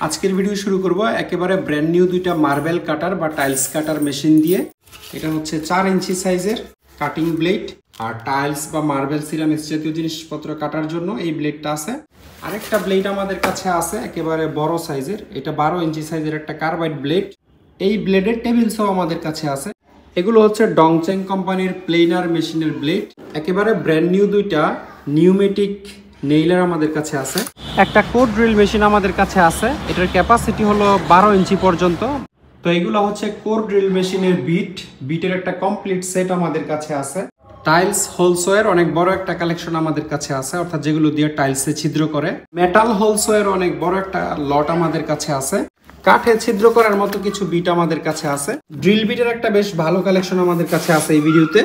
আজকের ভিডিও শুরু করব একেবারে ব্র্যান্ড নিউ দুইটা মার্বেল কাটার বা টাইলস কাটার মেশিন দিয়ে। এটা হচ্ছে 4 ইঞ্চি সাইজের কাটিং ব্লেড, আর টাইলস বা মার্বেল সিরামিক্স জাতীয় জিনিসপত্র কাটার জন্য এই ব্লেডটা আছে। আরেকটা ব্লেড আমাদের কাছে আছে একেবারে বড় সাইজের, এটা 12 ইঞ্চি সাইজের একটা কার্বাইড ব্লেড। এই ব্লেডের টেবিলসও আমাদের কাছে আছে। এগুলো হচ্ছে ডংচেং কোম্পানির প্লেনার মেশিনের ব্লেড। একেবারে ব্র্যান্ড নিউ দুইটা নিউমেটিক নেইলার আমাদের কাছে আছে। একটা কোড ড্রিল মেশিন আমাদের কাছে আছে, এটার ক্যাপাসিটি হলো 12 ইঞ্চি পর্যন্ত। তো এগুলো হচ্ছে কোর ড্রিল মেশিনের বিটের একটা কমপ্লিট সেট আমাদের কাছে আছে। টাইলস হোলসোয়ের অনেক বড় একটা কালেকশন আমাদের কাছে আছে, অর্থাৎ যেগুলো দিয়ে টাইলসে ছিদ্র করে। মেটাল হোলসোয়ের অনেক বড় একটা লট আমাদের কাছে আছে। কাঠে ছিদ্র করার মতো কিছু বিট আমাদের কাছে আছে। ড্রিল বিটের একটা বেশ ভালো কালেকশন আমাদের কাছে আছে এই ভিডিওতে।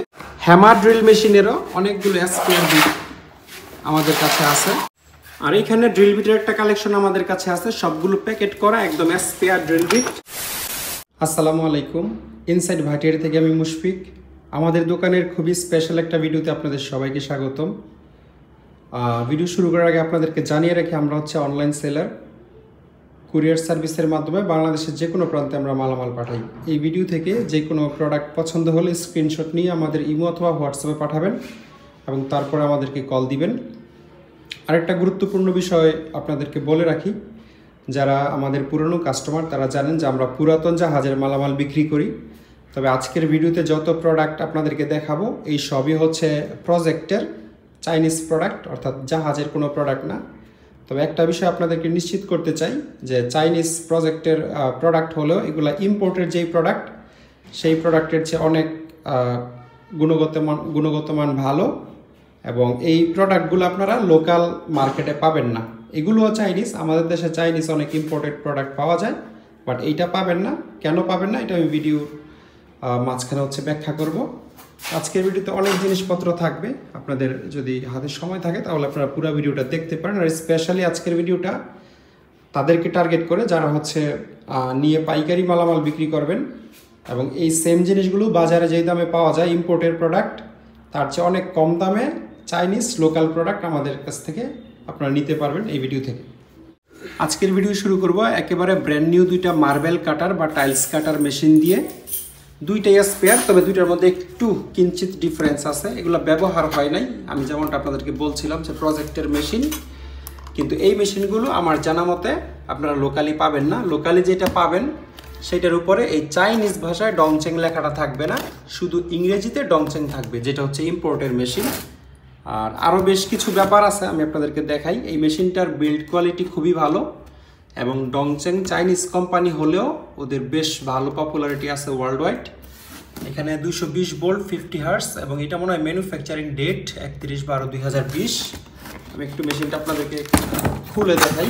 হ্যামার ড্রিল মেশিনেরও অনেকগুলো স্কোয়ার বিট আমাদের কাছে আছে। আর এখানে ড্রিল বিটের একটা কালেকশন আমাদের কাছে আছে, সবগুলো প্যাকেট করা একদম স্পেয়ার ড্রিল বিট। আসসালামু আলাইকুম, ইনসাইড ভাটিয়ারি থেকে আমি মুশফিক। আমাদের দোকানের খুবই স্পেশাল একটা ভিডিওতে আপনাদের সবাইকে স্বাগতম। ভিডিও শুরু করার আগে আপনাদেরকে জানিয়ে রাখি, আমরা হচ্ছে অনলাইন সেলার। কুরিয়ার সার্ভিসের মাধ্যমে বাংলাদেশের যে কোনো প্রান্তে আমরা মালামাল পাঠাই। এই ভিডিও থেকে যে কোনো প্রোডাক্ট পছন্দ হলে স্ক্রিনশট নিয়ে আমাদের ইমো অথবা হোয়াটসঅ্যাপে পাঠাবেন এবং তারপরে আমাদেরকে কল দিবেন। আরেকটা গুরুত্বপূর্ণ বিষয় আপনাদেরকে বলে রাখি, যারা আমাদের পুরনো কাস্টমার তারা জানেন যে আমরা পুরাতন জাহাজের মালামাল বিক্রি করি। তবে আজকের ভিডিওতে যত প্রোডাক্ট আপনাদেরকে দেখাবো এই সবই হচ্ছে প্রজেক্টের চাইনিজ প্রোডাক্ট, অর্থাৎ জাহাজের কোনো প্রোডাক্ট না। তবে একটা বিষয় আপনাদেরকে নিশ্চিত করতে চাই যে চাইনিজ প্রজেক্টের প্রোডাক্ট হলেও এগুলা ইম্পোর্টের যেই প্রোডাক্ট সেই প্রোডাক্টের চেয়ে অনেক গুণগত মান ভালো, এবং এই প্রোডাক্টগুলো আপনারা লোকাল মার্কেটে পাবেন না। এগুলোও চাইনিজ, আমাদের দেশে চাইনিজ অনেক ইম্পোর্টেড প্রোডাক্ট পাওয়া যায়, বাট এইটা পাবেন না। কেন পাবেন না এটা আমি ভিডিও মাঝখানে হচ্ছে ব্যাখ্যা করব। আজকের ভিডিওতে অনেক জিনিসপত্র থাকবে, আপনাদের যদি হাতে সময় থাকে তাহলে আপনারা পুরো ভিডিওটা দেখতে পারেন। আর স্পেশালি আজকের ভিডিওটা তাদেরকে টার্গেট করে যারা হচ্ছে নিয়ে পাইকারি মালামাল বিক্রি করবেন, এবং এই সেম জিনিসগুলো বাজারে যেই দামে পাওয়া যায় ইম্পোর্টের প্রোডাক্ট তার চেয়ে অনেক কম দামে চাইনিজ লোকাল প্রোডাক্ট আমাদের কাছ থেকে আপনারা নিতে পারবেন এই ভিডিও থেকে। আজকের ভিডিও শুরু করব একেবারে ব্র্যান্ড নিউ দুইটা মার্বেল কাটার বা টাইলস কাটার মেশিন দিয়ে। দুইটাই স্পেয়ার, তবে দুইটার মধ্যে একটু কিঞ্চিত ডিফারেন্স আছে। এগুলো ব্যবহার হয় নাই, আমি যেমনটা আপনাদেরকে বলছিলাম যে প্রজেক্টের মেশিন, কিন্তু এই মেশিনগুলো আমার জানা মতে আপনারা লোকালি পাবেন না। লোকালি যেটা পাবেন সেটার উপরে এই চাইনিজ ভাষায় ডংচেং লেখাটা থাকবে না, শুধু ইংরেজিতে ডংচেং থাকবে, যেটা হচ্ছে ইম্পোর্টের মেশিন। আর আরও বেশ কিছু ব্যাপার আছে, আমি আপনাদেরকে দেখাই। এই মেশিনটার বিল্ড কোয়ালিটি খুবই ভালো, এবং ডংচেং চাইনিজ কোম্পানি হলেও ওদের বেশ ভালো পপুলারিটি আছে ওয়ার্ল্ড ওয়াইড। এখানে 220 ভোল্ট 50 হার্টজ, এবং এটা মনে হয় ম্যানুফ্যাকচারিং ডেট 31/12/2020। আমি একটু মেশিনটা আপনাদেরকে খুলে দেখাই।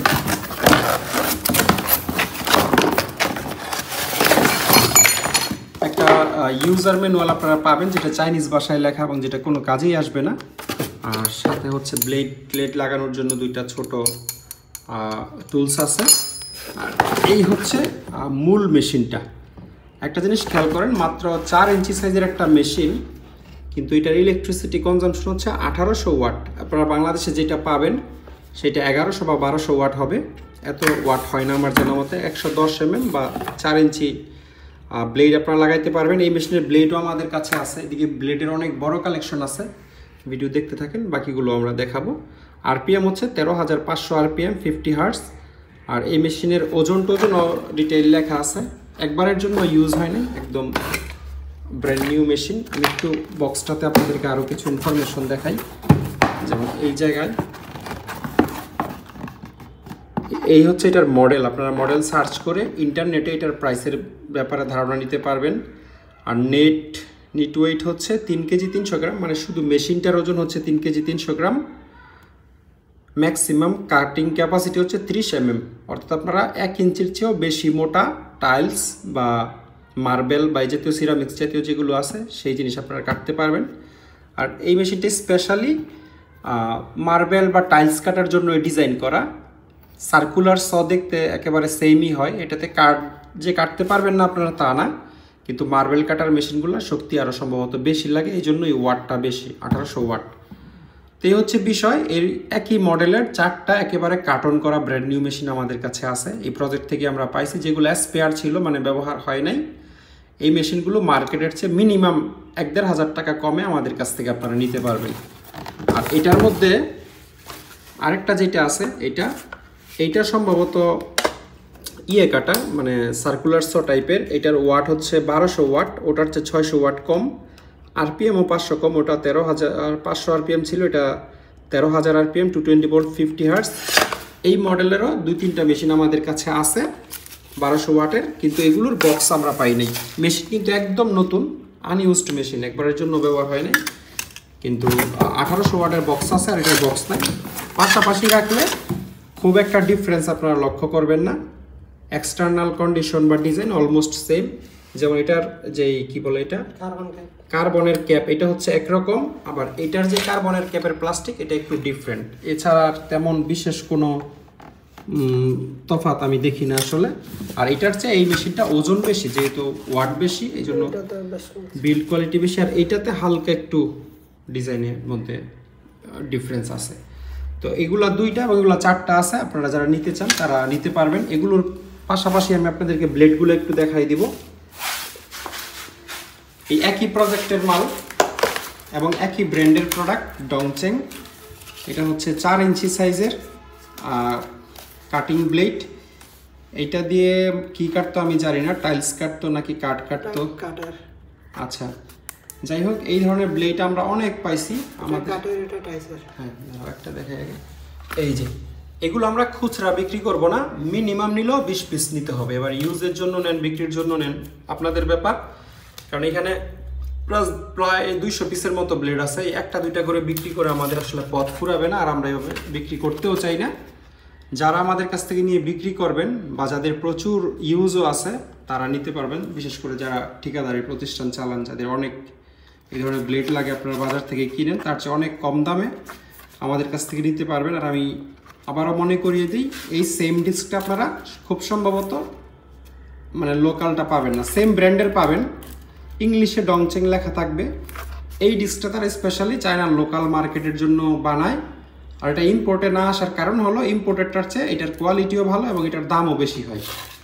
একটা ইউজার ম্যানুয়াল আপনারা পাবেন, যেটা চাইনিজ ভাষায় লেখা এবং যেটা কোনো কাজেই আসবে না। আর সাথে হচ্ছে ব্লেড লাগানোর জন্য দুইটা ছোট টুলস আছে। আর এই হচ্ছে মূল মেশিনটা। একটা জিনিস খেয়াল করেন, মাত্র 4 ইঞ্চি সাইজের একটা মেশিন, কিন্তু এটার ইলেকট্রিসিটি কনজাম্পশন হচ্ছে 1800 ওয়াট। আপনারা বাংলাদেশে যেটা পাবেন সেটা 1100 বা 1200 ওয়াট হবে, এত ওয়াট হয় না আমার জানা মতে। 110 mm বা 4 ইঞ্চি ব্লেড আপনারা লাগাইতে পারবেন। এই মেশিনের ব্লেডও আমাদের কাছে আছে। এদিকে ব্লেডের অনেক বড় কালেকশন আছে, ভিডিও দেখতে থাকেন, বাকিগুলো আমরা দেখাবো। আরপিএম হচ্ছে 13,500 আরপিএম 50 হার্টজ। আর এই মেশিনের ওজন ডিটেইল লেখা আছে, একবারের জন্য ইউজ হয় না, একদম ব্র্যান্ড নিউ মেশিন। আমি একটু বক্সটাতে আপনাদেরকে আরও কিছু ইনফরমেশন দেখাই। যেমন এই জায়গায় এই হচ্ছে এটার মডেল, আপনারা মডেল সার্চ করে ইন্টারনেটে এটার প্রাইসের ব্যাপারে ধারণা নিতে পারবেন। আর নিট ওয়েট হচ্ছে 3 কেজি 300 গ্রাম, মানে শুধু মেশিনটার ওজন হচ্ছে 3 কেজি 300 গ্রাম। ম্যাক্সিমাম কাটিং ক্যাপাসিটি হচ্ছে 30 mm, অর্থাৎ আপনারা 1 ইঞ্চির চেয়েও বেশি মোটা টাইলস বা মার্বেল বা এই জাতীয় সিরামিক্স জাতীয় যেগুলো আছে সেই জিনিস আপনারা কাটতে পারবেন। আর এই মেশিনটি স্পেশালি মার্বেল বা টাইলস কাটার জন্য ডিজাইন করা। সার্কুলার দেখতে একেবারে সেমই হয়, এটাতে কাটতে পারবেন না আপনারা তা না, কিন্তু মার্বেল কাটার মেশিনগুলো শক্তি আরও সম্ভবত বেশি লাগে, এই জন্য এই ওয়াটটা বেশি, 1800 ওয়াট। তো এই হচ্ছে বিষয়। এর একই মডেলের 4টা একেবারে কার্টন করা ব্র্যান্ড নিউ মেশিন আমাদের কাছে আছে। এই প্রজেক্ট থেকে আমরা পাইছি, যেগুলো স্পেয়ার ছিল, মানে ব্যবহার হয় নাই। এই মেশিনগুলো মার্কেটের চেয়ে মিনিমাম 1-1.5 টাকা কমে আমাদের কাছ থেকে আপনারা নিতে পারবেন। আর এটার মধ্যে আরেকটা যেটা আছে, এইটা সম্ভবত কাটা, মানে সার্কুলার সো টাইপের। এটার ওয়াট হচ্ছে 1200 ওয়াট, ওটার চেয়ে 600 ওয়াট কম। আরপিএমও 500 কম, ওটা 13,500 আরপিএম ছিল, এটা 13,000 আরপিএম, 220 ভোল্ট 50 হার্টজ। এই মডেলেরও 2-3টা মেশিন আমাদের কাছে আছে 1200 ওয়াটের, কিন্তু এগুলোর বক্স আমরা পাই নাই। মেশিন কিন্তু একদম নতুন, আনইউজড মেশিন, একবারের জন্য ব্যবহার হয় নাই। কিন্তু 1800 ওয়াটের বক্স আছে, আর এটার বক্স নাই। পাশাপাশি রাখলে খুব একটা ডিফারেন্স আপনারা লক্ষ্য করবেন না। এক্সটার্নাল কন্ডিশন বা ডিজাইন অলমোস্ট সেম। যেমন এটার যে কি বলে, এটা কার্বনের ক্যাপ, এটা হচ্ছে একরকম, আবার এটার যে কার্বনের ক্যাপের প্লাস্টিক, এটা একটু ডিফারেন্ট। এছাড়া তেমন বিশেষ কোনো তফাৎ আমি দেখি না আসলে। আর এটার চেয়ে এই মেশিনটা ওজন বেশি, যেহেতু ওয়াট বেশি, এই জন্য বিল্ড কোয়ালিটি বেশি। আর এইটাতে হালকা একটু ডিজাইনের মধ্যে ডিফারেন্স আছে। তো এগুলা 2টা এবং এগুলো 4টা আছে। আপনারা যারা নিতে চান তারা নিতে পারবেন। এগুলোর পাশাপাশি আমি আপনাদেরকে ব্লেডগুলো একটু দেখাই দিব। এই একই প্রজেক্টের মাল এবং একই ব্র্যান্ডের প্রোডাক্ট, ডংচেং। এটা হচ্ছে 4 ইঞ্চি সাইজের কাটিং ব্লেড। এইটা দিয়ে কি কাটতো আমি জানি না, টাইলস কাটতো নাকি কাটতো। আচ্ছা, যাই হোক, এই ধরনের ব্লেড আমরা অনেক পাইছি আমাদের। হ্যাঁ, একটা দেখে আগে। এই যে এগুলো আমরা খুচরা বিক্রি করব না, মিনিমাম নিলেও 20 পিস নিতে হবে। এবার ইউজের জন্য নেন, বিক্রির জন্য নেন, আপনাদের ব্যাপার। কারণ এখানে প্রায় 200 পিসের মতো ব্লেড আছে। 1-2টা করে বিক্রি করে আমাদের আসলে পথ ফুরাবে না, আর আমরা এভাবে বিক্রি করতেও চাই না। যারা আমাদের কাছ থেকে নিয়ে বিক্রি করবেন বা যাদের প্রচুর ইউজও আছে, তারা নিতে পারবেন। বিশেষ করে যারা ঠিকাদারি প্রতিষ্ঠান চালান, যাদের অনেক এই ধরনের ব্লেড লাগে, আপনারা বাজার থেকে কিনেন, তার চেয়ে অনেক কম দামে আমাদের কাছ থেকে নিতে পারবেন। আর আমি আবারও মনে করিয়ে দিই, এই সেম ডিস্কটা আপনারা খুব সম্ভবত মানে লোকালটা পাবেন না, সেম ব্র্যান্ডের পাবেন, ইংলিশে ডংচেং লেখা থাকবে। এই ডিস্কটা তারা স্পেশালি চায়নার লোকাল মার্কেটের জন্য বানায়। আর এটা ইম্পোর্টে না আসার কারণ হলো, ইম্পোর্টেডটার চেয়ে এটার কোয়ালিটিও ভালো এবং এটার দামও বেশি হয়।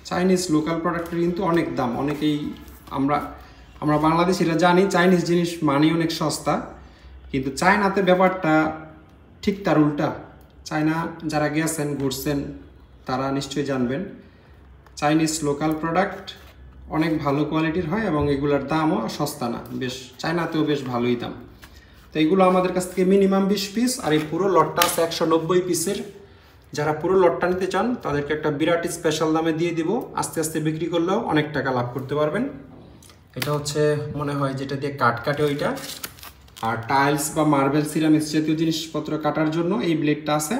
চাইনিজ লোকাল প্রোডাক্টের কিন্তু অনেক দাম। অনেকেই আমরা বাংলাদেশিরা জানি চাইনিজ জিনিস মানে অনেক সস্তা, কিন্তু চায়নাতে ব্যাপারটা ঠিক তার উল্টা। চায়না যারা গেছেন, ঘুরছেন, তারা নিশ্চয়ই জানবেন চাইনিজ লোকাল প্রোডাক্ট অনেক ভালো কোয়ালিটির হয় এবং এগুলোর দামও সস্তা না, বেশ চায়নাতেও বেশ ভালোই দাম। তো এইগুলো আমাদের কাছ থেকে মিনিমাম 20 পিস, আর এই পুরো লটটা আছে 190 পিসের। যারা পুরো লটটা নিতে চান তাদেরকে একটা বিরাট স্পেশাল দামে দিয়ে দিব। আস্তে আস্তে বিক্রি করলেও অনেক টাকা লাভ করতে পারবেন। এটা হচ্ছে মনে হয় যেটা দিয়ে কাটে ওইটা। আর টাইলস বা মার্বেল সিরামিক্স জাতীয় জিনিসপত্র কাটার জন্য এই ব্লেডটা আছে।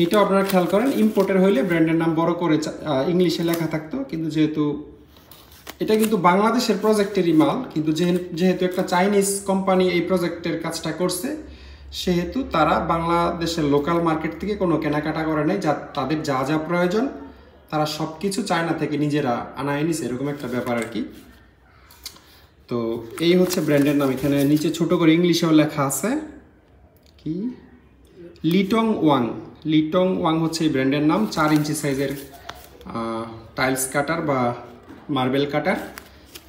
এইটাও আপনারা খেয়াল করেন, ইম্পোর্টের হইলে ব্র্যান্ডের নাম বড় করে ইংলিশে লেখা থাকতো, কিন্তু যেহেতু এটা কিন্তু বাংলাদেশের প্রজেক্টেরই মাল, কিন্তু যেহেতু একটা চাইনিজ কোম্পানি এই প্রজেক্টের কাজটা করছে, সেহেতু তারা বাংলাদেশের লোকাল মার্কেট থেকে কোনো কেনাকাটা করে নাই। তাদের যা যা প্রয়োজন তারা সব কিছু চায়না থেকে নিজেরা আনায় নিছে, এরকম একটা ব্যাপার আর কি। তো এই হচ্ছে ব্র্যান্ডের নাম। এখানে নিচে ছোট করে ইংলিশেও লেখা আছে কি, লিটং ওয়াং হচ্ছে এই ব্র্যান্ডের নাম। 4 ইঞ্চি সাইজের টাইলস কাটার বা মার্বেল কাটার।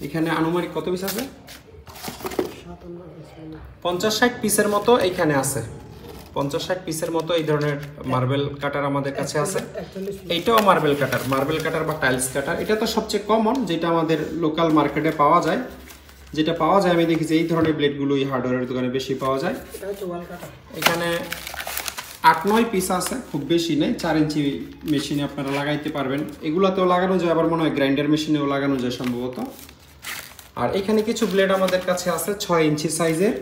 এখানে আনুমানিক কত পিস আছে? 50-60 পিসের মতো এইখানে আছে। 50-60 পিসের মতো এই ধরনের মার্বেল কাটার আমাদের কাছে আছে। এইটাও মার্বেল কাটার বা টাইলস কাটার। এটা তো সবচেয়ে কমন, যেটা আমাদের লোকাল মার্কেটে পাওয়া যায়। আমি দেখি যে এই ধরনের ব্লেডগুলো এই হার্ডওয়্যারের দোকানে বেশি পাওয়া যায়। এখানে 8-9 পিস আছে, খুব বেশি নেই। 4 ইঞ্চি মেশিনে আপনারা লাগাইতে পারবেন। এগুলাতেও লাগানো যায়, আবার মনে হয় গ্রাইন্ডার মেশিনেও লাগানো যায় সম্ভবত। আর এখানে কিছু ব্লেড আমাদের কাছে আছে 6 ইঞ্চি সাইজের।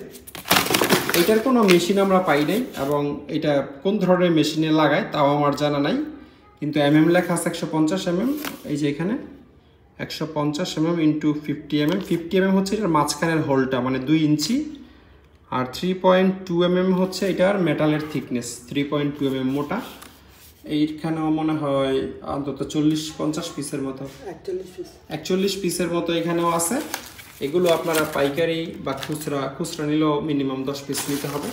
এটার কোনো মেশিন আমরা পাই নাই, এবং এটা কোন ধরনের মেশিনে লাগায় তাও আমার জানা নাই। কিন্তু লেখা আছে 150 এই যে এখানে 150 × 50 50 হচ্ছে এটার মাঝখানের হোলটা, মানে 2 ইঞ্চি। আর 3.2 হচ্ছে এটার মেটালের থিকনেস, 3.2 মোটা। এইখানেও মনে হয় অন্তত 40-50 পিসের মতো, 41 পিসের মতো এখানেও আছে। এগুলো আপনারা পাইকারি বা খুচরা নিলেও মিনিমাম 10 পিস নিতে হবে।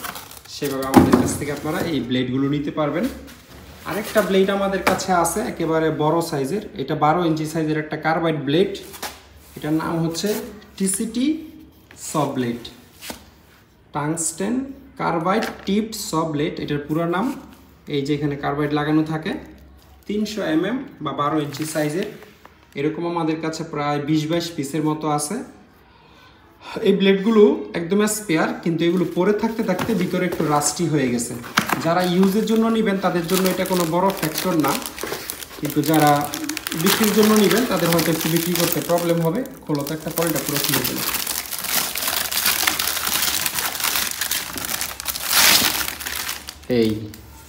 সেভাবে আমাদের কাছ থেকে আপনারা এই ব্লেডগুলো নিতে পারবেন। আরেকটা ব্লেড আমাদের কাছে আছে একেবারে বড় সাইজের, এটা 12 ইঞ্চি সাইজের একটা কার্বাইড ব্লেড। এটার নাম হচ্ছে টিসিটি স ব্লেড, টাংস্টেন কার্বাইড টিপড স ব্লেড এটার পুরো নাম। এই যে এখানে কার্বাইড লাগানো থাকে, 300 mm বা 12 ইঞ্চি সাইজের। এরকম আমাদের কাছে প্রায় 20-22 পিসের মতো আছে। এই ব্লেডগুলো একদম স্পেয়ার, কিন্তু এগুলো পরে থাকতে থাকতে ভিতরে একটু রাস্টি হয়ে গেছে। যারা ইউজের জন্য নেবেন তাদের জন্য এটা কোনো বড় ফ্যাক্টর না, কিন্তু যারা বিক্রির জন্য নেবেন তাদের হয়তো একটু বিক্রি করতে প্রবলেম হবে। খোলো তো একটা পয়েন্টটা পুরো খুলে দেবে। এই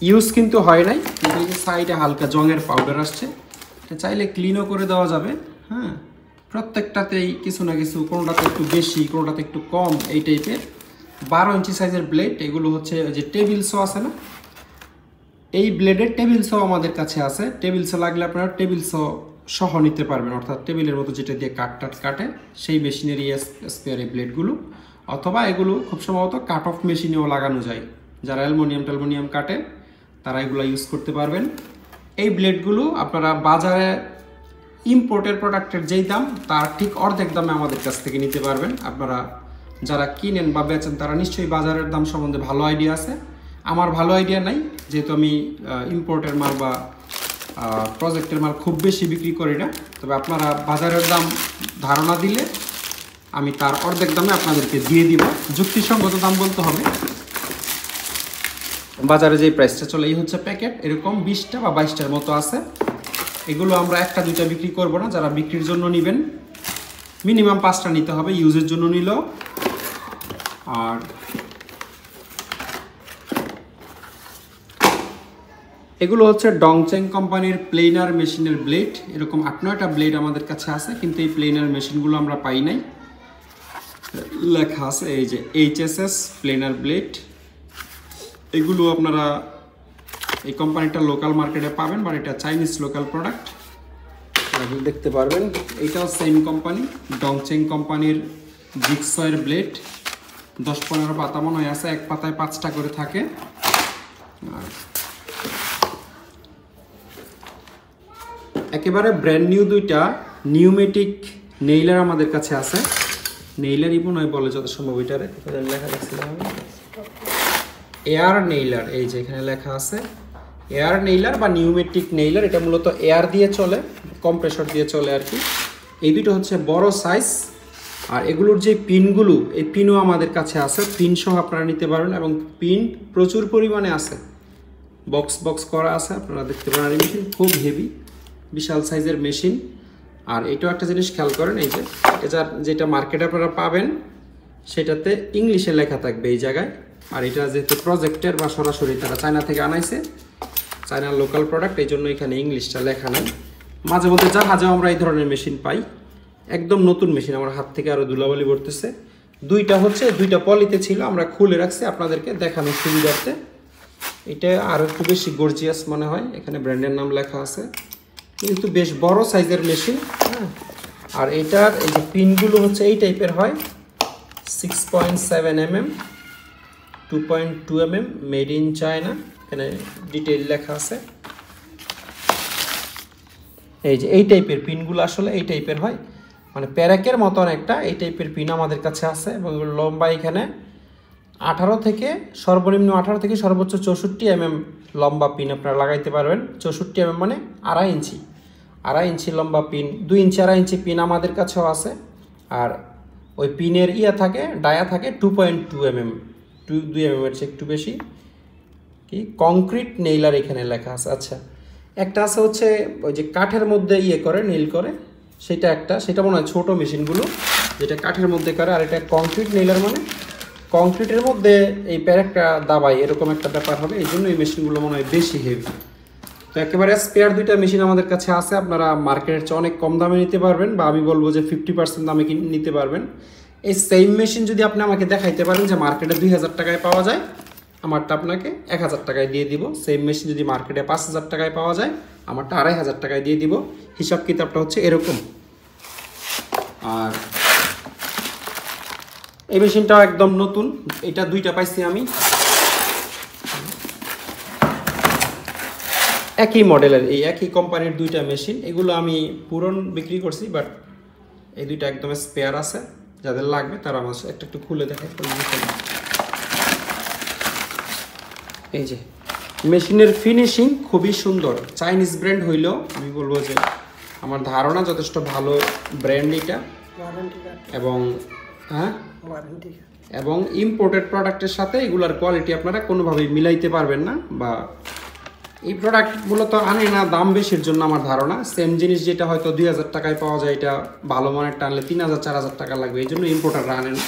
ইউজ কিন্তু হয় নাই, কিন্তু এই যে সাইডে হালকা জংয়ের পাউডার আসছে, এটা চাইলে ক্লিনও করে দেওয়া যাবে। হ্যাঁ, প্রত্যেকটাতেই কিছু না কিছু, কোনোটাতে একটু বেশি কোনোটাতে একটু কম, এই টাইপের 12 ইঞ্চি সাইজের ব্লেড। এগুলো হচ্ছে যে টেবিল সো আছে না, এই ব্লেডের টেবিল সো আমাদের কাছে আছে। টেবিল সো লাগলে আপনারা টেবিল সো সহ নিতে পারবেন, অর্থাৎ টেবিলের মতো যেটা দিয়ে কাটে সেই মেশিনেরই স্পেয়ার এই ব্লেডগুলো। অথবা এগুলো খুব সম্ভবত কাট অফ মেশিনেও লাগানো যায়। যারা অ্যালুমিনিয়াম কাটে তারা এগুলো ইউজ করতে পারবেন। এই ব্লেডগুলো আপনারা বাজারে ইম্পোর্টের প্রোডাক্টের যেই দাম তার ঠিক অর্ধেক দামে আমাদের কাছ থেকে নিতে পারবেন। আপনারা যারা কিনেন বা বেচেন তারা নিশ্চয়ই বাজারের দাম সম্বন্ধে ভালো আইডিয়া আছে। আমার ভালো আইডিয়া নাই, যেহেতু আমি ইম্পোর্টের মাল বা প্রজেক্টের মাল খুব বেশি বিক্রি করি না। তবে আপনারা বাজারের দাম ধারণা দিলে আমি তার অর্ধেক দামে আপনাদেরকে দিয়ে দিব। যুক্তিসঙ্গত দাম বলতে হবে। বাজারে যে প্রাইসটা চলে এই হচ্ছে প্যাকেট, এরকম 20টা বা 22টার মতো আছে। এগুলো আমরা 1টা 2টা বিক্রি করব না। যারা বিক্রির জন্য নেবেন মিনিমাম 5টা নিতে হবে, ইউজের জন্য নিলেও। আর এগুলো হচ্ছে ডংচেং কোম্পানির প্লেনার মেশিনের ব্লেড। এরকম 8-9টা ব্লেড আমাদের কাছে আছে, কিন্তু এই প্লেনার মেশিনগুলো আমরা পাই নাই। লেখা আছে এই যে HSS প্লেনার ব্লেড। এগুলো আপনারা এই কোম্পানিটা লোকাল মার্কেটে পাবেন, বা এটা চাইনিজ লোকাল প্রোডাক্ট দেখতে পারবেন। এটাও সেম কোম্পানি, ডংচেং কোম্পানির জিগসয়ের ব্লেড। 10-15 পাতা মনে হয় আছে, এক পাতায় 5টা করে থাকে। একেবারে ব্র্যান্ড নিউ 2টা নিউমেটিক নেইলার আমাদের কাছে আছে। নেইলারই মনে হয় বলে যত সম্ভব। এটারে লেখা দেখছিল এয়ার নেইলার, এই যে এখানে লেখা আছে এয়ার নেইলার বা নিউমেটিক নেইলার। এটা মূলত এয়ার দিয়ে চলে, কম্প্রেসর দিয়ে চলে আর কি। এই দুটো হচ্ছে বড় সাইজ। আর এগুলোর যে পিনগুলো, এই পিনও আমাদের কাছে আছে। পিন সহ আপনারা নিতে পারবেন, এবং পিন প্রচুর পরিমাণে আছে, বক্স করা আছে। আপনারা দেখতে পারেন এই মেশিন খুব হেভি, বিশাল সাইজের মেশিন। আর এটাও একটা জিনিস খেয়াল করেন, এই যে যেটা মার্কেটে আপনারা পাবেন সেটাতে ইংলিশে লেখা থাকবে এই জায়গায়। আর এটা যেহেতু প্রজেক্টের বা সরাসরি তারা চায়না থেকে আনাইছে, চায়নার লোকাল প্রোডাক্ট, এই জন্য এখানে ইংলিশটা লেখা নেই। মাঝে মধ্যে জাহাজেও আমরা এই ধরনের মেশিন পাই। একদম নতুন মেশিন, আমার হাত থেকে আরও ধুলাবালি পড়তেছে। 2টা হচ্ছে 2টা পলিতে ছিল, আমরা খুলে রাখছি আপনাদেরকে দেখানোর সুবিধার্থে। এটা আরও একটু বেশি গর্জিয়াস মনে হয়, এখানে ব্র্যান্ডের নাম লেখা আছে, কিন্তু বেশ বড় সাইজের মেশিন। হ্যাঁ, আর এটার এই যে পিনগুলো হচ্ছে এই টাইপের হয়, 6.7 mm, 2.2 mm, made in China. এখানে ডিটেইল লেখা আছে। এই যে এই টাইপের পিনগুলো আসলে এই টাইপের হয়, মানে প্যারাকের মতন একটা এই টাইপের পিন আমাদের কাছে আছে। এবং লম্বা এখানে 18 থেকে সর্বনিম্ন 18 থেকে সর্বোচ্চ 64 mm লম্বা পিন আপনারা লাগাইতে পারবেন। 64 mm মানে 2.5 ইঞ্চি লম্বা পিন, 2 ইঞ্চি 2.5 ইঞ্চি পিন আমাদের কাছেও আছে। আর ওই পিনের ডায়া থাকে 2.2 mm, 2 mm এর চেয়ে একটু বেশি। কি কংক্রিট নেইলার এখানে লেখা আছে। আচ্ছা, একটা আছে হচ্ছে ওই যে কাঠের মধ্যে করে নেইল করে, সেটা মনে হয় ছোটো মেশিনগুলো যেটা কাঠের মধ্যে করে। আর এটা কংক্রিট নেইলার মানে কংক্রিটের মধ্যে এই প্যারেকটা দাবাই, এরকম একটা ব্যাপার হবে। এই জন্য এই মেশিনগুলো মনে হয় বেশি হেভি। তো একেবারে স্পেয়ার 2টা মেশিন আমাদের কাছে আছে। আপনারা মার্কেটের চেয়ে অনেক কম দামে নিতে পারবেন, বা আমি বলবো যে 50% দামে নিতে পারবেন। এই সেম মেশিন যদি আপনি আমাকে দেখাইতে পারেন যে মার্কেটে 2000 টাকায় পাওয়া যায়, আমারটা আপনাকে 1000 টাকায় দিয়ে দিব। সেম মেশিন যদি মার্কেটে 5000 টাকায় পাওয়া যায়, আমারটা 2500 টাকায় দিয়ে দিব। হিসাব কিতাবটা হচ্ছে এরকম। আর এই মেশিনটাও একদম নতুন, এটা দুইটা পাইছি আমি, একই মডেলের, এই একই কোম্পানির দুইটা মেশিন। এগুলো আমি পুরন বিক্রি করছি, বাট এই দুইটা একদম স্পেয়ার আছে, যাদের লাগবে তারা আমার একটা একটু খুলে দেখায়। এই যে মেশিনের ফিনিশিং খুবই সুন্দর, চাইনিজ ব্র্যান্ড হইলেও আমি বলবো যে আমার ধারণা যথেষ্ট ভালো ব্র্যান্ড এটা, এবং হ্যাঁ এবং ইম্পোর্টেড প্রোডাক্টের সাথে এগুলার কোয়ালিটি আপনারা কোনোভাবেই মিলাইতে পারবেন না, বা এই প্রোডাক্টগুলো তো আনে না দাম বেশির জন্য আমার ধারণা। সেম জিনিস যেটা হয়তো 2000 টাকায় পাওয়া যায়, এটা ভালো মানের টানলে 3000-4000 টাকা লাগবে, এই জন্য ইম্পোর্টাররা আনে না।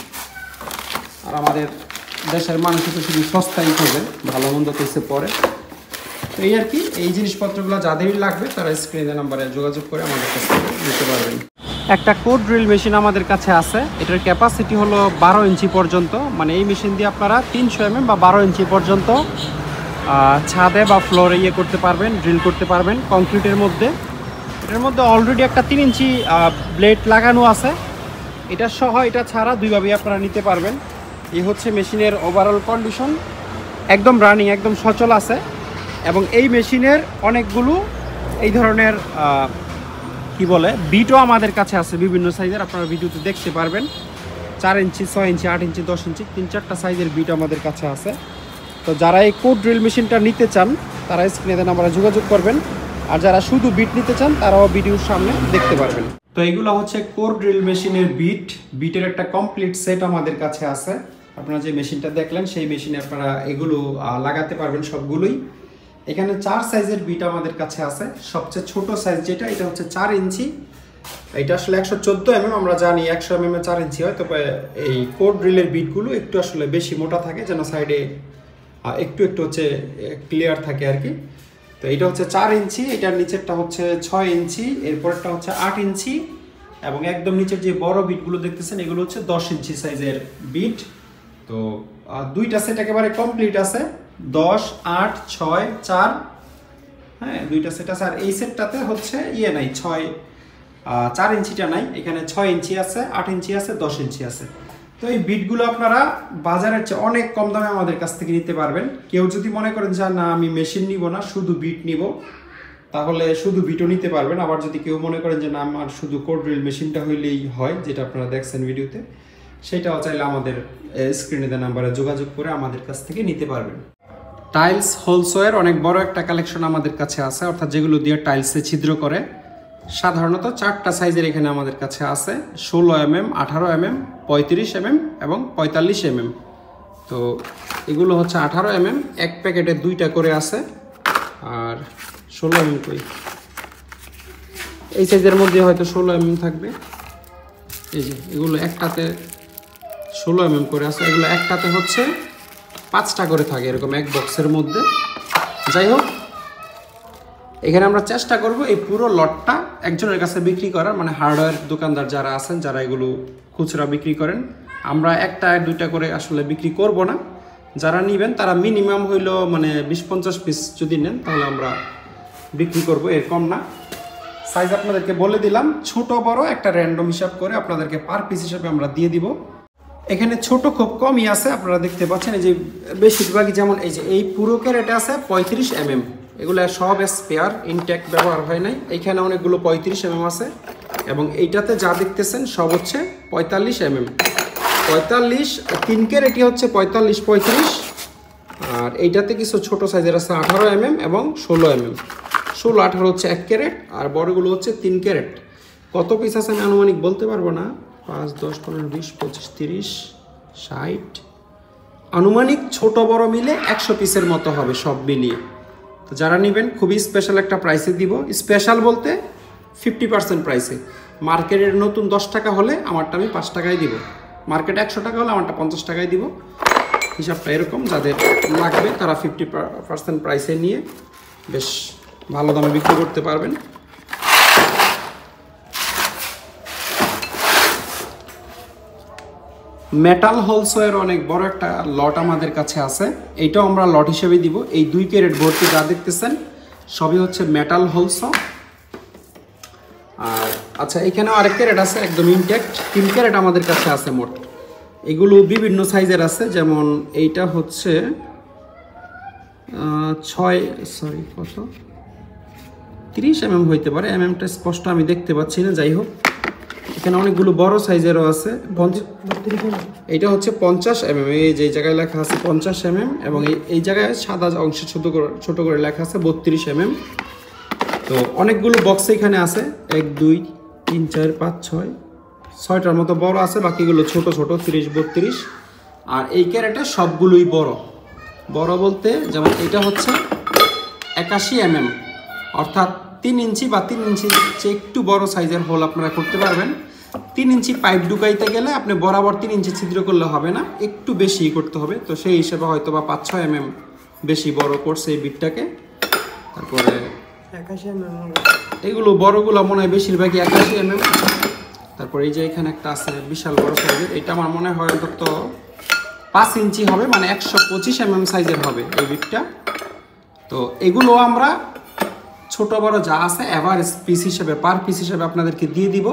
আর আমাদের দেশের মানুষ তো শুধু সস্তাই খোঁজে, ভালো মন্দ কিছু পরে। তো এই আর কি, এই জিনিসপত্রগুলো যাদেরই লাগবে তারা স্ক্রিনের নাম্বারে যোগাযোগ করে আমাদের কাছ থেকে নিতে পারবেন। একটা কোড ড্রিল মেশিন আমাদের কাছে আছে, এটার ক্যাপাসিটি হলো 12 ইঞ্চি পর্যন্ত, মানে এই মেশিন দিয়ে আপনারা 300 mm বা 12 ইঞ্চি পর্যন্ত ছাদে বা ফ্লোরে করতে পারবেন, ড্রিল করতে পারবেন কংক্রিটের মধ্যে। এটার মধ্যে অলরেডি একটা 3 ইঞ্চি ব্লেড লাগানো আছে, এটা সহ এটা ছাড়া দুইভাবেই আপনারা নিতে পারবেন। এই হচ্ছে মেশিনের ওভারঅল কন্ডিশন, একদম রানিং, একদম সচল আছে। এবং এই মেশিনের অনেকগুলো এই ধরনের কি বলে বিটও আমাদের কাছে আছে বিভিন্ন সাইজের, আপনারা ভিডিওতে দেখতে পারবেন। 4 ইঞ্চি, 6 ইঞ্চি, 8 ইঞ্চি, 10 ইঞ্চি, 3-4টা সাইজের বিট আমাদের কাছে আছে। তো যারা এই কোড ড্রিল মেশিনটা নিতে চান তারা স্ক্রিনে নাম্বারে যোগাযোগ করবেন, আর যারা শুধু বিট নিতে চান তারাও ভিডিওর সামনে দেখতে পারবেন। তো এইগুলো হচ্ছে কোড ড্রিল মেশিনের বিটের একটা কমপ্লিট সেট আমাদের কাছে আছে। আপনারা যে মেশিনটা দেখলেন সেই মেশিনে আপনারা এগুলো লাগাতে পারবেন সবগুলোই। এখানে 4 সাইজের বিট আমাদের কাছে আছে। সবচেয়ে ছোট সাইজ যেটা, এটা হচ্ছে 4 ইঞ্চি, এটা আসলে 114 mm, আমরা জানি 100 mm 4 ইঞ্চি হয়, তবে এই কোড ড্রিলের বিটগুলো একটু আসলে বেশি মোটা থাকে, যেন সাইডে একটু একটু হচ্ছে ক্লিয়ার থাকে আর কি। তো এটা হচ্ছে 4 ইঞ্চি, এটার নিচেরটা হচ্ছে 6 ইঞ্চি, এরপরটা হচ্ছে 8 ইঞ্চি, এবং একদম নিচের যে বড় বিটগুলো দেখতেছেন এগুলো হচ্ছে 10 ইঞ্চি সাইজের বিট। তো দুইটা সেট একেবারে কমপ্লিট আছে, 10, 8, 6, 4, হ্যাঁ দুইটা সেট আছে। আর এই সেটটাতে হচ্ছে নাই 4 ইঞ্চিটা নাই, এখানে 6 ইঞ্চি আছে, 8 ইঞ্চি আছে, 10 ইঞ্চি আছে। তো এই বিটগুলো আপনারা বাজারের চেয়ে অনেক কম দামে আমাদের কাছ থেকে নিতে পারবেন। কেউ যদি মনে করেন যে না আমি মেশিন নিব না, শুধু বিট নিব, তাহলে শুধু বিটও নিতে পারবেন। আবার যদি কেউ মনে করেন যে না আমার শুধু কোড ড্রিল মেশিনটা হইলেই হয়, যেটা আপনারা দেখছেন ভিডিওতে, সেটাও চাইলে আমাদের স্ক্রিনে দেওয়া নাম্বারে যোগাযোগ করে আমাদের কাছ থেকে নিতে পারবেন। টাইলস হোলসেলের অনেক বড় একটা কালেকশন আমাদের কাছে আছে, অর্থাৎ যেগুলো দিয়ে টাইলসে ছিদ্র করে। সাধারণত 4টা সাইজের এখানে আমাদের কাছে আছে, 16 mm, 18 mm, 35 mm এবং 45 mm। তো এগুলো হচ্ছে 18 mm, এক প্যাকেটে 2টা করে আছে। আর 16 mm কই, এই সাইজের মধ্যে হয়তো 16 mm থাকবে। এই যে এগুলো একটাতে 16 mm করে আছে, এগুলো একটাতে হচ্ছে 5টা করে থাকে এরকম এক বক্সের মধ্যে। যাই হোক, এখানে আমরা চেষ্টা করব এই পুরো লটটা একজনের কাছে বিক্রি করার, মানে হার্ডওয়্যার দোকানদার যারা আছেন, যারা এগুলো খুচরা বিক্রি করেন। আমরা 1-2টা করে আসলে বিক্রি করব না। যারা নেবেন তারা মিনিমাম হইলো মানে 20-50 পিস যদি নেন তাহলে আমরা বিক্রি করব, এর কম না। সাইজ আপনাদেরকে বলে দিলাম, ছোট বড় একটা র্যান্ডম হিসাব করে আপনাদেরকে পার পিস হিসাবে আমরা দিয়ে দিব। এখানে ছোট খুব কমই আছে, আপনারা দেখতে পাচ্ছেন। এই যে বেশিরভাগই, যেমন এই যে এই পুরো ক্যারেটে আছে 35 mm, এগুলো সব স্পেয়ার, ইনটেক ব্যবহার হয় নাই। এইখানে অনেকগুলো 35 mm আছে, এবং এইটাতে যা দেখতেছেন সব হচ্ছে 45 mm। 45 3 ক্যারেটই হচ্ছে 45-35, আর এইটাতে কিছু ছোট সাইজের আছে 18 mm এবং 16 mm। 16-18 হচ্ছে 1 ক্যারেট, আর বড়গুলো হচ্ছে 3 ক্যারেট। কত পিস আছে আমি আনুমানিক বলতে পারবো না, 5, 10, 15, 20, 25, 30, 60, আনুমানিক ছোট বড় মিলে 100 পিসের মতো হবে সব মিলিয়ে। তো যারা নেবেন খুবই স্পেশাল একটা প্রাইসে দিব। স্পেশাল বলতে 50% প্রাইসে। মার্কেটের নতুন 10 টাকা হলে আমারটা আমি 5 টাকায় দিব, মার্কেটে 100 টাকা হলে আমারটা 50 টাকায় দিব। হিসাবটা এরকম, যাদের লাগবে তারা 50% প্রাইসে নিয়ে বেশ ভালো দামে বিক্রি করতে পারবেন। মেটাল হোলসেলের অনেক বড় একটা লট আমাদের কাছে আছে, এইটাও আমরা লট হিসেবে দিব। এই 2 ক্যারেট ভর্তি যা দেখতেছেন সবই হচ্ছে মেটাল হোলসেল। আর আচ্ছা, এখানেও আরেক ক্যারেট আছে একদম ইনটেক্ট, 3 ক্যারেট আমাদের কাছে আছে মোট। এগুলো বিভিন্ন সাইজের আছে, যেমন এইটা হচ্ছে 30 mm হইতে পারে, টা স্পষ্ট আমি দেখতে পাচ্ছি না। যাই হোক, এখানে অনেকগুলো বড় সাইজেরও আছে। এইটা হচ্ছে 50 mm, এই যে জায়গায় লেখা আছে 50 mm, এবং এই জায়গায় সাদা অংশে ছোট করে লেখা আছে 32 mm। তো অনেকগুলো বক্স এখানে আছে, 1 2 3 4 5 6 6টার মতো বড় আছে, বাকিগুলো ছোট ছোট 30 32। আর এই ক্যারেটে সবগুলোই বড় বড় বলতে, যেমন এটা হচ্ছে 81 mm, অর্থাৎ 3 ইঞ্চি বা 3 ইঞ্চি চেয়ে একটু বড় সাইজের হোল আপনারা করতে পারবেন। 3 ইঞ্চি পাইপ ঢুকাইতে গেলে আপনি বরাবর 3 ইঞ্চি ছিদ্র করলে হবে না, একটু বেশি করতে হবে। তো সেই হিসেবে হয়তো বা 5-6 mm বেশি বড় করছে এই বিটটাকে। তারপরে 81 mm, এগুলো বড়গুলো মনে হয় বেশিরভাগই 81 mm। তারপরে এই যে এখানে একটা আছে বিশাল বড় সাইজের, এটা আমার মনে হয় অন্তত 5 ইঞ্চি হবে, মানে 125 mm সাইজের হবে এই বিটটা। তো এগুলো আমরা ছোট বড় যা আছে এভারেজ পিস হিসেবে, পার পিস হিসেবে আপনাদেরকে দিয়ে দিব।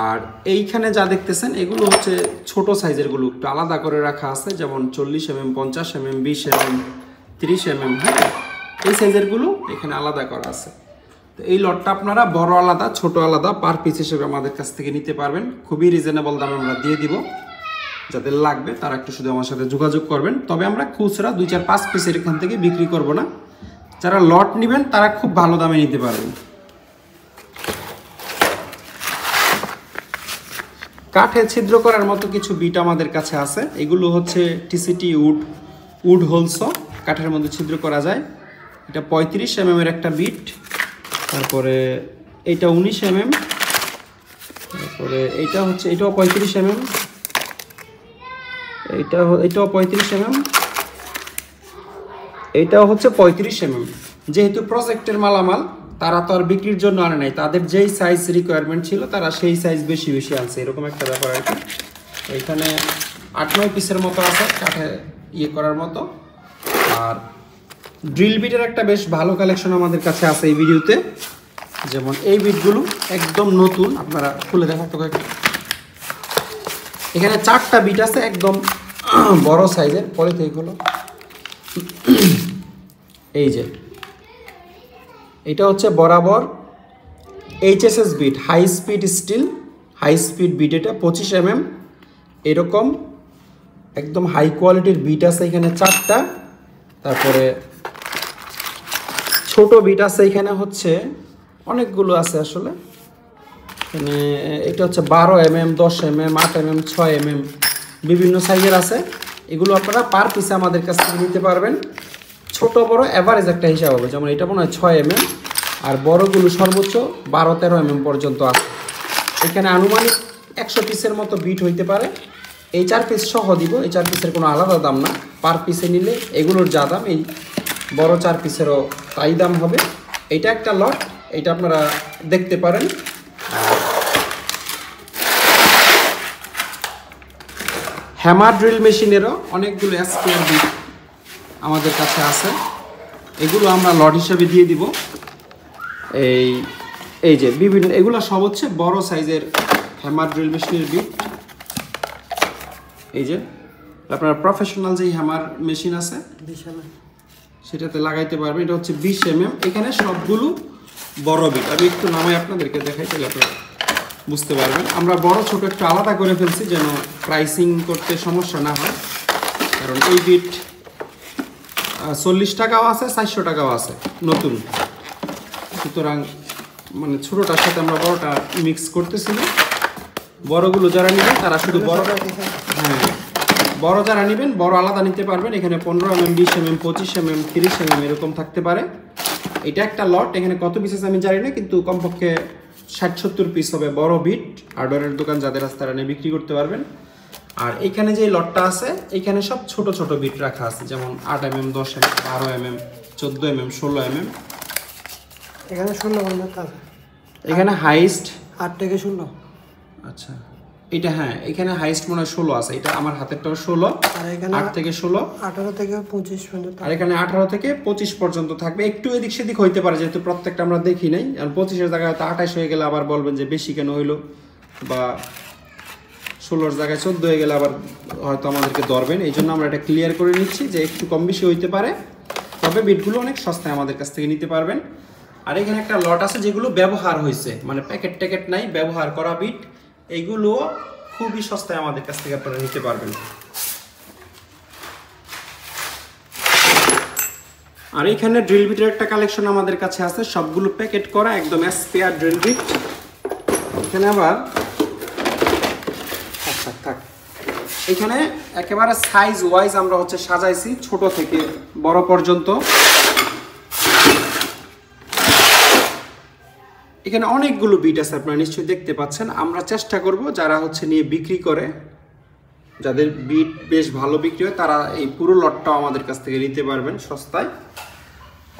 আর এইখানে যা দেখতেছেন এগুলো হচ্ছে ছোট সাইজের গুলো, একটু আলাদা করে রাখা আছে, যেমন 40 mm 50 mm 20 mm 30 mm, হ্যাঁ এই সাইজের গুলো এখানে আলাদা করা আছে। তো এই লটটা আপনারা বড় আলাদা ছোট আলাদা পার পিস হিসেবে আমাদের কাছ থেকে নিতে পারবেন, খুবই রিজনেবল দামে আমরা দিয়ে দিব। যাদের লাগবে তারা একটু শুধু আমার সাথে যোগাযোগ করবেন। তবে আমরা খুচরা 2 4 5 পিসের এখান থেকে বিক্রি করব না, যারা লট নেবেন তারা খুব ভালো দামে নিতে পারবেন। কাঠে ছিদ্র করার মতো কিছু বিট আমাদের কাছে আছে, এগুলো হচ্ছে টিসিটি উড হোলস, কাঠের মধ্যে ছিদ্র করা যায়। এটা 35 mm এর একটা বিট, তারপরে এটা 19 mm, তারপরে এইটা হচ্ছে এটাও 35 mm, এটাও 35 mm, এটাও হচ্ছে 35 mm। যেহেতু প্রজেক্টের মালামাল, তারা তো আর বিক্রির জন্য আনে নাই, তাদের যেই সাইজ রিকোয়ারমেন্ট ছিল তারা সেই সাইজ বেশি বেশি আনছে, এরকম একটা ব্যাপার আর কি। এইখানে 8-9 পিসের মতো আছে কাঠে ইয়ে করার মতো। আর ড্রিল বিটের একটা বেশ ভালো কালেকশন আমাদের কাছে আছে এই ভিডিওতে, যেমন এই বিটগুলো একদম নতুন, আপনারা খুলে দেখাতে কয়েকটা। এখানে 4টা বিট আছে একদম বড় সাইজের, পরে তো এইগুলো এই যে এটা হচ্ছে বরাবর HSS bit, high speed steel high speed bit, এটা 25 mm। এরকম একদম হাই কোয়ালিটির বিট আছে এখানে 4টা। তারপরে ছোট বিট আছে এখানে হচ্ছে অনেকগুলো আছে আসলে, এখানে এটা হচ্ছে 12 mm 10 mm 8 mm 6 mm বিভিন্ন সাইজের আছে। এগুলো আপনারা পার পিসে আমাদের কাছ থেকে নিতে পারবেন। ছোট বড় এভারেজ একটা হিসাব হবে, যেমন এটা মনে হয় 6 mm, আর বড়গুলো সর্বোচ্চ 12-13 mm পর্যন্ত আছে। এখানে আনুমানিক 100 পিসের মতো বিট হইতে পারে। এই 4 পিস সহ দিব, এই 4 পিসের কোনো আলাদা দাম না, পার পিসে নিলে এগুলোর যা দাম এই বড় 4 পিসেরও তাই দাম হবে। এটা একটা লট, এটা আপনারা দেখতে পারেন। হ্যামার ড্রিল মেশিনেরও অনেকগুলো স্কোয়ার বিট আমাদের কাছে আছে, এগুলো আমরা লট হিসেবে দিয়ে দিব। এই যে বিভিন্ন এগুলো সব হচ্ছে বড় সাইজের হ্যামার ড্রিল মেশিনের বিট। এই যে আপনার প্রফেশনাল যেই হ্যামার মেশিন আছে সেটাতে লাগাইতে পারবেন, এটা হচ্ছে 20 mm। এখানে সবগুলো বড় বিট, আমি একটু নামাই আপনাদেরকে দেখাই তাহলে আপনারা বুঝতে পারবেন। আমরা বড় ছোট একটু আলাদা করে ফেলছি যেন প্রাইসিং করতে সমস্যা না হয়, কারণ এই বিট 40 টাকাও আছে 400 টাকাও আছে নতুন, সুতরাং মানে ছোটটার সাথে আমরা বড়টা মিক্স করতেছি না। বড়গুলো যারা নেবেন তারা শুধু বড়, হ্যাঁ বড় যারা নেবেন বড় আলাদা নিতে পারবেন। এখানে 15 mm 20 mm 25 mm 30 mm এরকম থাকতে পারে। এটা একটা লট, এখানে কত পিস আছে আমি জানি না, কিন্তু কমপক্ষে 60-70 পিস হবে বড় বিট। হার্ডওয়্যারের দোকান যাদের আছে তারা নিয়ে বিক্রি করতে পারবেন। আর এখানে যে লটটা আছে এখানে সব ছোট ছোট বিট রাখা আছে, যেমন 8 mm 10 mm 12 mm 14 mm 16 mm। এখানে 16 পর্যন্ত আছে, এখানে হাইস্ট 8 থেকে 16। আচ্ছা এটা হ্যাঁ এখানে হাইস্ট মনে হয় 16 আছে, এটা আমার হাতেরটাও 16, আর এখানে 8 থেকে 16 18 থেকে 25 পর্যন্ত, আর এখানে 18 থেকে 25 পর্যন্ত থাকবে। একটু এদিক সেদিক হইতে পারে যেহেতু প্রত্যেকটা আমরা দেখি নাই, আর 25 এর জায়গায় হয়তো 28 হয়ে গেলে আবার বলবেন যে বেশি কেন হইলো বা 16 জায়গায় 14 হয়ে গেলে আবার হয়তো আমাদেরকে ধরবেন, এই জন্য আমরা এটা ক্লিয়ার করে নিচ্ছি যে একটু কম বেশি হইতে পারে, তবে বিটগুলো অনেক সস্তায় আমাদের কাছ থেকে নিতে পারবেন। আর এখানে একটা লট আছে যেগুলো ব্যবহার হয়েছে, মানে প্যাকেট ট্যাকেট নাই, ব্যবহার করা বিট, এইগুলো খুবই সস্তায় আমাদের কাছ থেকে আপনারা নিতে পারবেন। আর এখানে ড্রিল বিটের একটা কালেকশন আমাদের কাছে আছে, সবগুলো প্যাকেট করা একদম স্পেয়ার ড্রিল বিট। এখানে আবার আচ্ছা থাক, এখানে একেবারে সাইজ ওয়াইজ আমরা হচ্ছে সাজাইছি ছোট থেকে বড় পর্যন্ত। এখানে অনেকগুলো বিট আছে, আপনারা নিশ্চয়ই দেখতে পাচ্ছেন। আমরা চেষ্টা করব যারা হচ্ছে নিয়ে বিক্রি করে, যাদের বিট বেশ ভালো বিক্রি হয়, তারা এই পুরো লটটাও আমাদের কাছ থেকে নিতে পারবেন সস্তায়।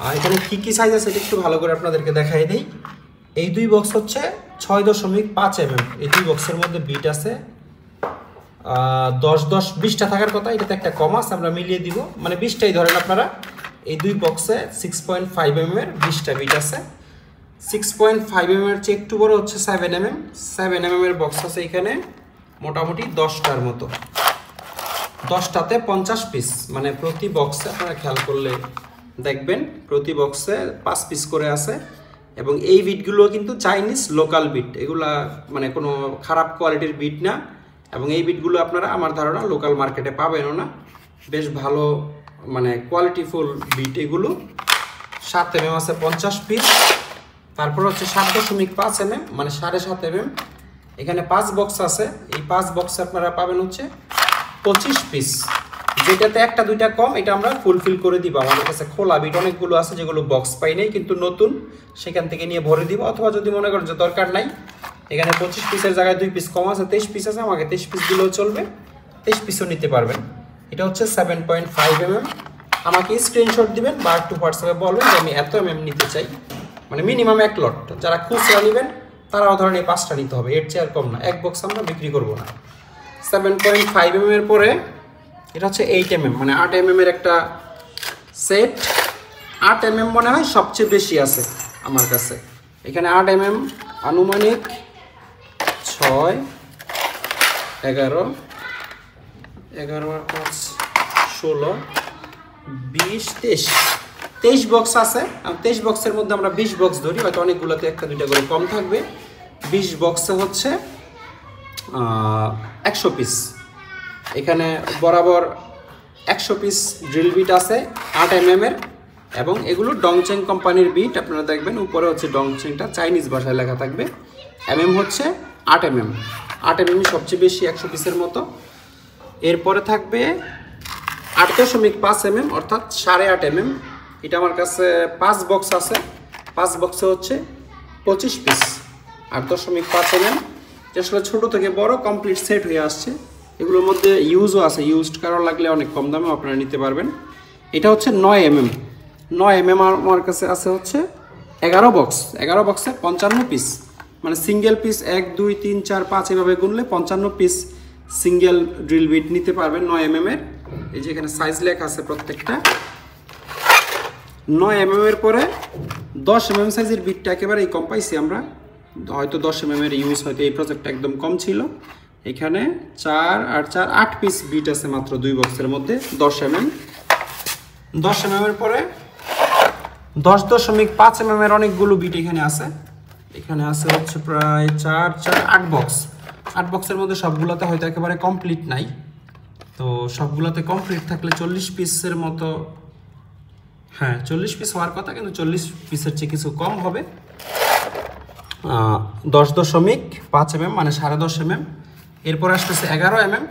আর এখানে কী কী সাইজ আছে এটা একটু ভালো করে আপনাদেরকে দেখাই দিই। এই দুই বক্স হচ্ছে 6.5 mm, এই দুই বক্সের মধ্যে বিট আছে 10-20টা থাকার কথা, এটাতে একটা কম আছে, আমরা মিলিয়ে দিব, মানে 20টাই ধরেন আপনারা। এই দুই বক্সে 6.5 mm এর 20টা বিট আছে। 6.5 mm এর চেয়ে একটু বড় হচ্ছে 7 mm। 7 mm এর বক্স আছে এখানে মোটামুটি 10টার মতো, 10টাতে 50 পিস, মানে প্রতি বক্সে আপনারা খেয়াল করলে দেখবেন প্রতি বক্সে 5 পিস করে আছে। এবং এই বিটগুলো কিন্তু চাইনিজ লোকাল বিট, এগুলা মানে কোনো খারাপ কোয়ালিটির বিট না। এবং এই বিটগুলো আপনারা আমার ধারণা লোকাল মার্কেটে পাবেনও না, বেশ ভালো মানে কোয়ালিটিফুল বিট এগুলো। 7 mm আছে 50 পিস, তারপর হচ্ছে 7.5 mm মানে 7.5 mm। এখানে 5 বক্স আছে, এই 5 বক্সে আপনারা পাবেন হচ্ছে 25 পিস, যেটাতে একটা দুইটা কম, এটা আমরা ফুলফিল করে দিব। আমাদের কাছে খোলা বিট অনেকগুলো আছে যেগুলো বক্স পাই নাই কিন্তু নতুন, সেখান থেকে নিয়ে ভরে দিব। অথবা যদি মনে করেন যে দরকার নাই, এখানে 25 পিসের জায়গায় 2 পিস কম আছে, 23 পিস আছে, আমাকে 23 পিস দিলেও চলবে, 23 পিসও নিতে পারবেন। এটা হচ্ছে 7.5 mm। আমাকে স্ক্রিনশট দিবেন বা একটু হোয়াটসঅ্যাপে বলবেন যে আমি এত mm নিতে চাই, মানে মিনিমাম 1 লট। যারা খুচরা নেবেন তারাও ধরেন এই 5টা নিতে হবে, এর চেয়ে আর কম না, এক বক্স আমরা বিক্রি করবো না। 7.5 mm এর পরে এটা হচ্ছে 8 mm, মানে 8 mm এর একটা সেট। 8 mm মনে হয় সবচেয়ে বেশি আছে আমার কাছে। এখানে 8 mm আনুমানিক 6, 11, 16, 20, 23 বক্স আছে। 23 বক্সের মধ্যে আমরা 20 বক্স ধরি, হয়তো অনেকগুলোতে একটা দুইটা করে কম থাকবে। 20 বক্সে হচ্ছে 100 পিস। এখানে বরাবর 100 পিস ড্রিল বিট আছে 8 mm এর, এবং এগুলো ডংচেং কোম্পানির বিট। আপনারা দেখবেন উপরে হচ্ছে ডংচেংটা চাইনিজ ভাষায় লেখা থাকবে। mm হচ্ছে 8 mm, 8 mm সবচেয়ে বেশি 100 পিসের মতো। এরপরে থাকবে 8.5 mm অর্থাৎ 8.5 mm। এটা আমার কাছে 5 বক্স আছে, 5 বক্সে হচ্ছে 25 পিস 8.5 mm। এটা আসলে ছোটো থেকে বড় কমপ্লিট সেট হয়ে আসছে। এগুলোর মধ্যে ইউজও আছে, ইউজড কারো লাগলে অনেক কম দামে আপনারা নিতে পারবেন। এটা হচ্ছে 9 mm। 9 mm আমার কাছে আছে হচ্ছে 11 বক্স, 11 বক্সে 55 পিস, মানে সিঙ্গেল পিস 1, 2, 3, 4, 5 এভাবে গুনলে 55 পিস সিঙ্গেল ড্রিল বিট নিতে পারবেন 9 mm এর। এই যে এখানে সাইজ লেখা আছে প্রত্যেকটা। 9 mm এর পরে 10 mm সাইজের বিটটা একেবারে কম পাইছি আমরা, হয়তো 10 mm এর ইউজ হয়তো এই প্রজেক্টটা একদম কম ছিল। এখানে 4 আর 4 8 পিস বিট আছে মাত্র 2 বক্সের মধ্যে 10 mm। 10 mm এর পরে 10.5 mm এর অনেকগুলো বিট এখানে আছে। এখানে আছে হচ্ছে প্রায় 4, 4, 8 বক্স। 8 বক্সের মধ্যে সবগুলোতে হয়তো একেবারে কমপ্লিট নাই, তো সবগুলোতে কমপ্লিট থাকলে 40 পিসের মতো, হ্যাঁ 40 পিস হওয়ার কথা, কিন্তু 40 পিসের চেয়ে কিছু কম হবে। 10.5 mm মানে 10.5 mm। এরপর আসতেছে 11 mm।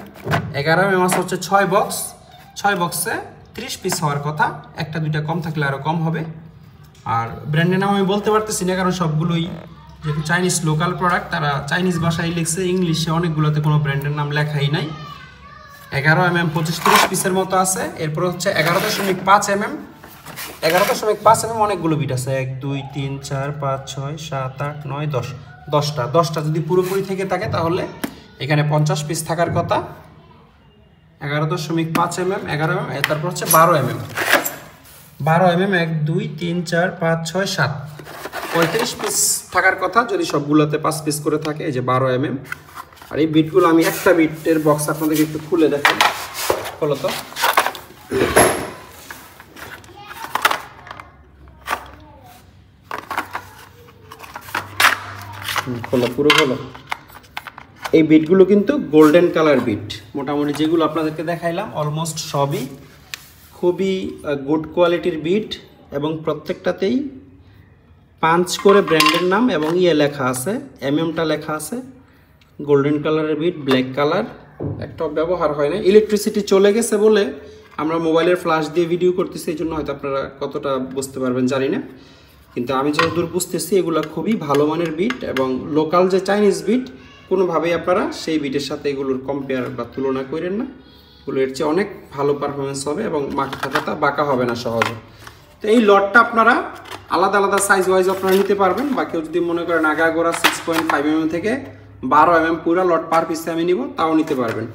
11 mm আছে হচ্ছে 6 বক্স, 6 বক্সে 30 পিস হওয়ার কথা, একটা দুইটা কম থাকলে আরও কম হবে। আর ব্র্যান্ডের নাম আমি বলতে পারতেছি না, কারণ সবগুলোই যেহেতু চাইনিজ লোকাল প্রোডাক্ট, তারা চাইনিজ ভাষায় লিখছে, ইংলিশে অনেকগুলোতে কোনো ব্র্যান্ডের নাম লেখাই নাই। 11 mm 25-30 পিসের মতো আছে। এরপর হচ্ছে 11.5 mm। 11.5 mm অনেকগুলো বিট আছে, 1, 2, 3, 4, 5, 6, 7, 8, 9, 10, 10টা যদি পুরোপুরি থেকে থাকে তাহলে এখানে 50 পিস থাকার কথা। 11.5 mm, 11 mm। তারপর হচ্ছে 12 mm। 12 mm 1, 2, 3, 4, 5, 6, 7, 35 পিস থাকার কথা যদি সবগুলোতে 5 পিস করে থাকে। এই যে 12 mm। আর এই বিটগুলো আমি একটা বিটের বক্স আপনাদেরকে একটু খুলে দেখাই। হলো তো পুরো হলো। এই বিটগুলো কিন্তু গোল্ডেন কালার বিট, মোটামুটি যেগুলো আপনাদেরকে দেখাইলাম অলমোস্ট সবই খুবই গুড কোয়ালিটির বিট, এবং প্রত্যেকটাতেই পাঞ্চ করে ব্র্যান্ডের নাম এবং লেখা আছে, এমএমটা লেখা আছে। গোল্ডেন কালারের বিট, ব্ল্যাক কালার, একটা ব্যবহার হয় না। ইলেকট্রিসিটি চলে গেছে বলে আমরা মোবাইলের ফ্ল্যাশ দিয়ে ভিডিও করতেছি, এই জন্য হয়তো আপনারা কতটা বুঝতে পারবেন জানি না, কিন্তু আমি যতদূর বুঝতেছি এগুলো খুবই ভালো মানের বিট, এবং লোকাল যে চাইনিজ বিট কোনোভাবেই আপনারা সেই বিটের সাথে এগুলোর কম্পেয়ার বা তুলনা করেন না। এগুলো এর চেয়ে অনেক ভালো পারফরমেন্স হবে এবং মাথাটা বাঁকা হবে না সহজে। তো এই লটটা আপনারা আলাদা আলাদা সাইজ ওয়াইজ আপনারা নিতে পারবেন, বা কেউ যদি মনে করেন আগাগোড়া 6.5 mm থেকে 12 mm পুরো লট পার পিসে আমি নিব, তাও নিতে পারবেন।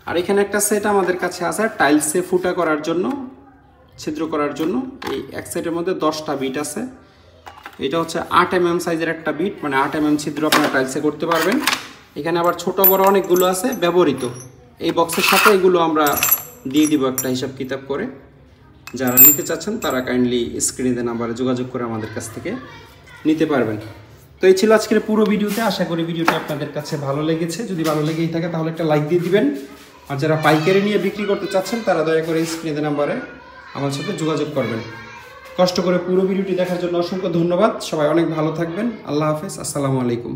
আর এখানে একটা সেট আমাদের কাছে আছে টাইলসে ফুটা করার জন্য, ছিদ্র করার জন্য। এই এক সেটের মধ্যে 10টা বিট আছে। এটা হচ্ছে 8 mm সাইজের একটা বিট, মানে 8 mm ছিদ্র আপনারা টাইলসে করতে পারবেন। এখানে আবার ছোট বড় অনেকগুলো আছে ব্যবহৃত, এই বক্সের সাথে এগুলো আমরা দিয়ে দিব একটা হিসাব কিতাব করে। যারা নিতে চাচ্ছেন তারা কাইন্ডলি স্ক্রিনে নাম্বারে যোগাযোগ করে আমাদের কাছ থেকে নিতে পারবেন। তো এই ছিল আজকের পুরো ভিডিওতে। আশা করি ভিডিওটা আপনাদের কাছে ভালো লেগেছে। যদি ভালো লেগেই থাকে তাহলে একটা লাইক দিয়ে দিবেন। আর যারা পাইকারি নিয়ে বিক্রি করতে চাচ্ছেন তারা দয়া করে স্ক্রিনে নাম্বারে আমার সাথে যোগাযোগ করবেন। কষ্ট করে পুরো ভিডিওটি দেখার জন্য অসংখ্য ধন্যবাদ। সবাই অনেক ভালো থাকবেন। আল্লাহ হাফেজ, আসসালামু আলাইকুম।